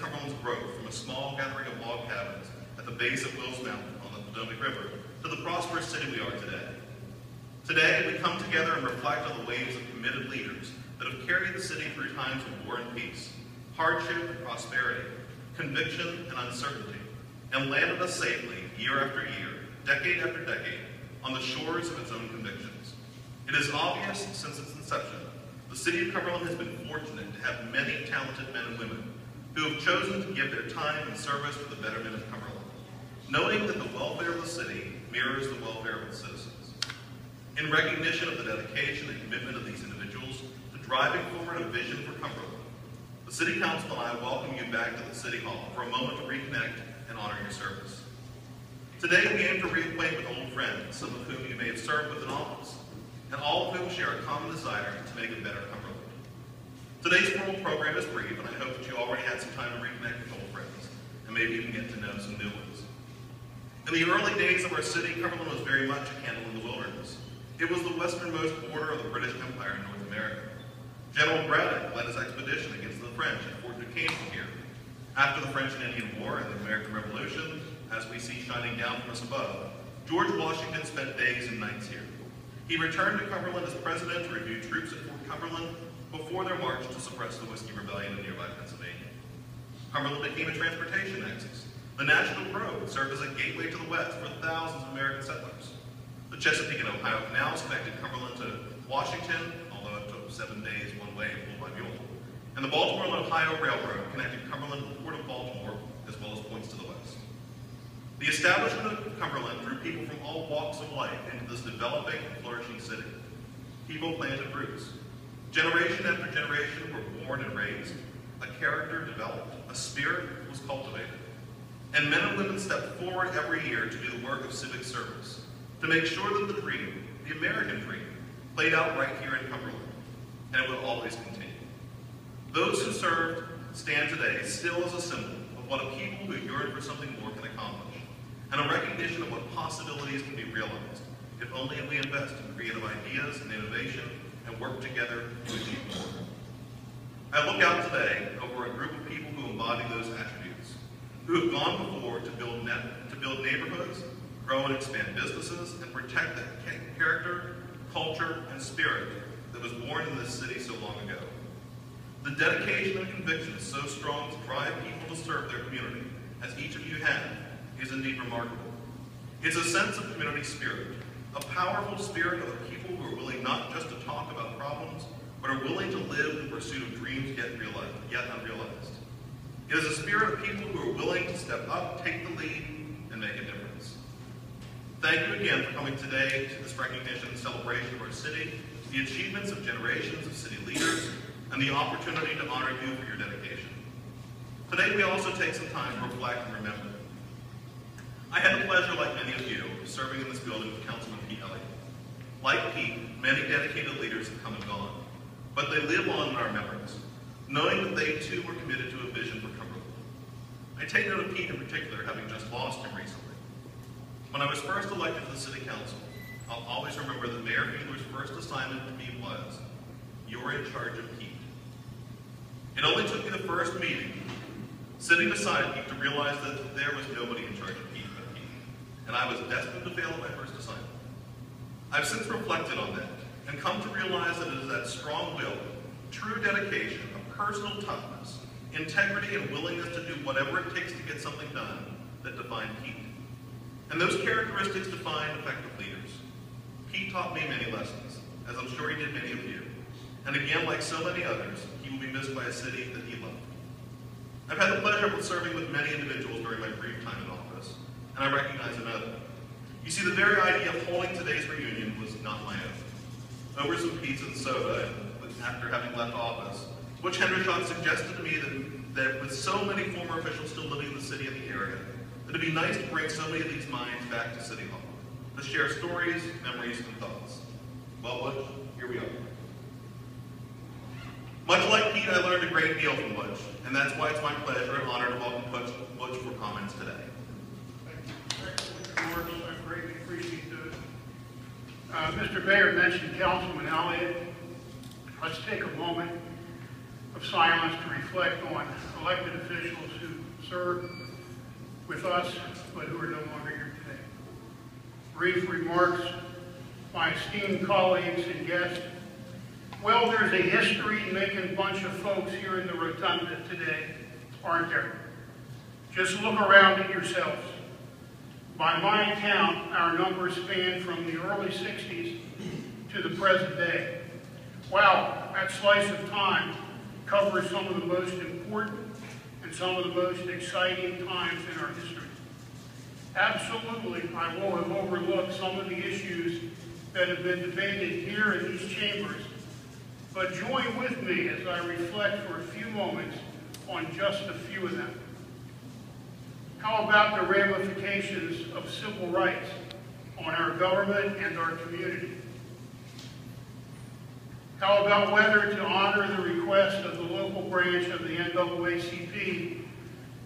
Cumberland's growth from a small gathering of log cabins at the base of Wills Mountain on the Potomac River to the prosperous city we are today. Today, we come together and reflect on the waves of committed leaders that have carried the city through times of war and peace, hardship and prosperity, conviction and uncertainty, and landed us safely, year after year, decade after decade, on the shores of its own convictions. It is obvious since its inception, the city of Cumberland has been fortunate to have many talented men and women who have chosen to give their time and service for the betterment of Cumberland, knowing that the welfare of the city mirrors the welfare of its citizens. In recognition of the dedication and commitment of these individuals to driving forward a vision for Cumberland, the City Council and I welcome you back to the City Hall for a moment to reconnect and honor your service. Today we aim to reacquaint with old friends, some of whom you may have served with in office, and all of whom share a common desire to make a better Cumberland. Today's formal program is brief, and I hope that you already had some time to reconnect with old friends, and maybe even get to know some new ones. In the early days of our city, Cumberland was very much a candle in the wilderness. It was the westernmost border of the British Empire in North America. General Braddock led his expedition against the French at Fort Duquesne from here. After the French and Indian War and the American Revolution, as we see shining down from us above, George Washington spent days and nights here. He returned to Cumberland as president to review troops at Fort Cumberland before their march to suppress the Whiskey Rebellion in nearby Pennsylvania. Cumberland became a transportation nexus. The National Road served as a gateway to the west for thousands of American settlers. The Chesapeake and Ohio canals connected Cumberland to Washington, although it took 7 days one way pulled by mule. And the Baltimore and Ohio Railroad connected Cumberland to the Port of Baltimore, as well as points to the west. The establishment of Cumberland drew people from all walks of life into this developing and flourishing city. People planted roots. Generation after generation were born and raised. A character developed. A spirit was cultivated. And men and women stepped forward every year to do the work of civic service, to make sure that the dream, the American dream, played out right here in Cumberland, and it will always continue. Those who served stand today still as a symbol of what a people who yearn for something more can accomplish, and a recognition of what possibilities can be realized if only we invest in creative ideas and innovation and work together to achieve more. I look out today over a group of people who embody those attributes, who have gone before to build neighborhoods, grow and expand businesses, and protect the character, culture, and spirit that was born in this city so long ago. The dedication and conviction is so strong to drive people to serve their community, as each of you have, is indeed remarkable. It's a sense of community spirit, a powerful spirit of the people who are willing not just to talk about problems, but are willing to live in pursuit of dreams yet unrealized. It is a spirit of people who are willing to step up, take the lead, and make a difference. Thank you again for coming today to this recognition and celebration of our city, the achievements of generations of city leaders, and the opportunity to honor you for your dedication. Today we also take some time to reflect and remember. I had the pleasure, like many of you, of serving in this building with Councilman Pete Elliott. Like Pete, many dedicated leaders have come and gone, but they live on in our memories, knowing that they too were committed to a vision for Cumberland. I take note of Pete in particular, having just lost him recently. When I was first elected to the City Council, I'll always remember that Mayor Fiedler's first assignment to me was, "You're in charge of Pete." It only took me the first meeting, sitting beside Pete, to realize that there was nobody in charge of Pete but Pete, and I was destined to fail at my first assignment. I've since reflected on that and come to realize that it is that strong will, true dedication, a personal toughness, integrity, and willingness to do whatever it takes to get something done that define Pete. And those characteristics define effective leaders. Pete taught me many lessons, as I'm sure he did many of you. And again, like so many others, he will be missed by a city that he loved. I've had the pleasure of serving with many individuals during my brief time in office, and I recognize another. You see, the very idea of holding today's reunion was not my own. Over some pizza and soda, after having left office, Butch Hendershot suggested to me that with so many former officials still living in the city and the area, that it'd be nice to bring so many of these minds back to City Hall, to share stories, memories, and thoughts. Well, Butch, here we are. Much like Pete, I learned a great deal from Butch, and that's why it's my pleasure and honor to welcome Butch for comments today. Thank you, George. I greatly appreciate it. Mr. Bayer mentioned Councilman Elliott. Let's take a moment. of silence to reflect on elected officials who serve with us but who are no longer here today. Brief remarks, my esteemed colleagues and guests. Well, there's a history making a bunch of folks here in the rotunda today, aren't there? Just look around at yourselves. By my count, our numbers span from the early 60s to the present day. Wow, that slice of time covers some of the most important and some of the most exciting times in our history. Absolutely, I will have overlooked some of the issues that have been debated here in these chambers, but join with me as I reflect for a few moments on just a few of them. How about the ramifications of civil rights on our government and our community? How about whether to honor the request of the local branch of the NAACP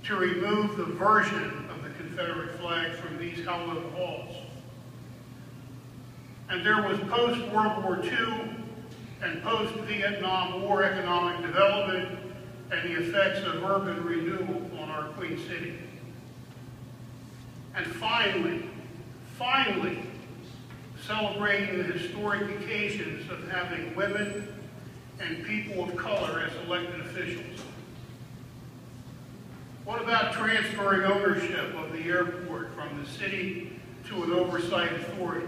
to remove the version of the Confederate flag from these hallowed halls? And there was post-World War II and post-Vietnam War economic development and the effects of urban renewal on our Queen City. And finally, celebrating the historic occasions of having women and people of color as elected officials. What about transferring ownership of the airport from the city to an oversight authority?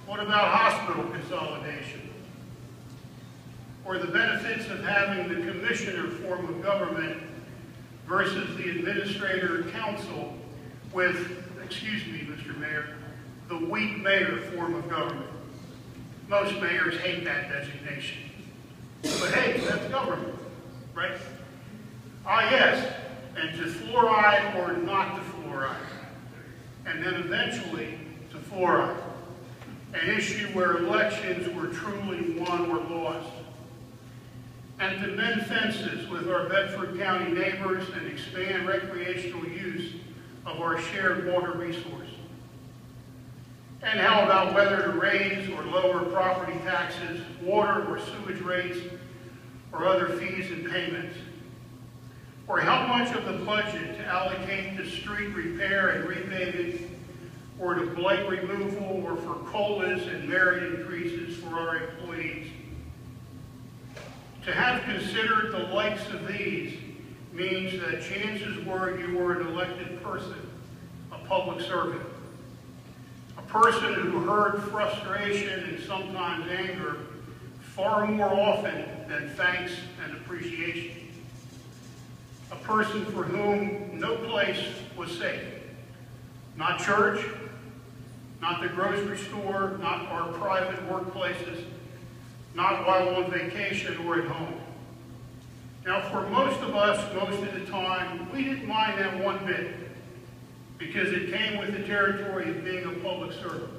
What about hospital consolidation? Or the benefits of having the commissioner form of government versus the administrator council with, excuse me, Mr. Mayor, the weak mayor form of government. Most mayors hate that designation. But hey, that's government, right? Ah, yes, and to fluoride or not to fluoride. And then eventually to fluoride. An issue where elections were truly won or lost. And to mend fences with our Bedford County neighbors and expand recreational use of our shared water resource. And how about whether to raise or lower property taxes, water or sewage rates, or other fees and payments? Or how much of the budget to allocate to street repair and repaving, or to blight removal, or for COLAs and merit increases for our employees? To have considered the likes of these means that chances were you were an elected person, a public servant, a person who heard frustration and sometimes anger far more often than thanks and appreciation, a person for whom no place was safe, not church, not the grocery store, not our private workplaces, not while on vacation or at home. Now, for most of us, most of the time, we didn't mind that one bit because it came with the territory of being a public servant.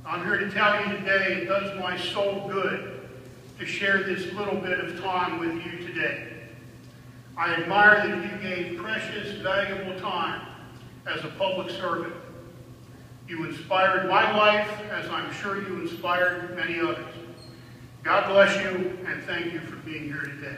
I'm here to tell you today, it does my soul good to share this little bit of time with you today. I admire that you gave precious, valuable time as a public servant. You inspired my life, as I'm sure you inspired many others. God bless you, and thank you for being here today.